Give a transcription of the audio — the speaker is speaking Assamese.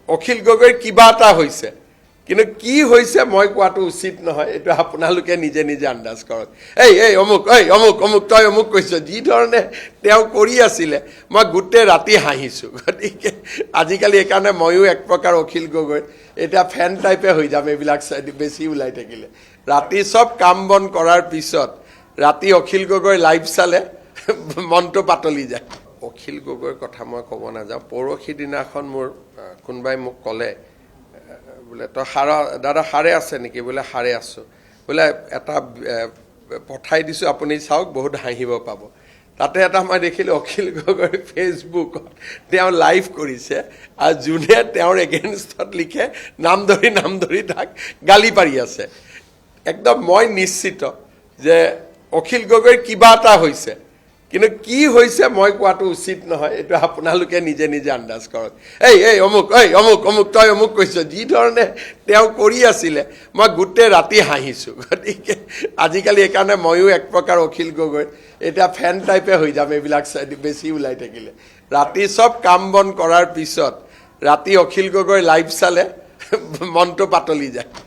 অখিল গগৈৰ কিবা এটা হৈছে, কিন্তু কি হৈছে মই কোৱাটো উচিত নহয়, এইটো আপোনালোকে নিজে নিজে আন্দাজ কৰক। এই অমুক অমুক তই অমুক কৈছ, যি ধৰণে তেওঁ কৰি আছিলে মই গোটেই ৰাতি হাঁহিছোঁ। গতিকে আজিকালি এইকাৰণে ময়ো এক প্ৰকাৰ অখিল গগৈ এতিয়া ফেন টাইপে হৈ যাম এইবিলাক বেছি ওলাই থাকিলে। ৰাতি চব কাম বন কৰাৰ পিছত ৰাতি অখিল গগৈ লাইভ চালে মনটো পাতলি যায়। অখিল গগৈৰ কথা মই ক'ব নাযাওঁ। পৰহি দিনাখন মোৰ কোনোবাই মোক ক'লে বোলে তই দাদা সাৰে আছে নেকি? বোলে সাৰে আছোঁ। বোলে এটা পঠাই দিছোঁ আপুনি চাওক, বহুত হাঁহিব পাব। তাতে এটা মই দেখিলোঁ অখিল গগৈৰ ফেচবুকত তেওঁ লাইভ কৰিছে আৰু যোনে তেওঁৰ এগেইনষ্টত লিখে নাম ধৰি তাক গালি পাৰি আছে। একদম মই নিশ্চিত যে অখিল গগৈৰ কিবা এটা হৈছে, কিন্তু কি হৈছে মই কোৱাটো উচিত নহয়, এইটো আপোনালোকে নিজে নিজে আন্দাজ কৰক। এই অমুক তই অমুক কৈছ, যি ধৰণে তেওঁ কৰি আছিলে মই গোটেই ৰাতি হাঁহিছোঁ। গতিকে আজিকালি এইকাৰণে ময়ো এক প্ৰকাৰ অখিল গগৈ এতিয়া ফেন টাইপে হৈ যাম এইবিলাক বেছি ওলাই থাকিলে। ৰাতি চব কাম বন কৰাৰ পিছত ৰাতি অখিল গগৈ লাইভ চালে মনটো পাতলি যায়।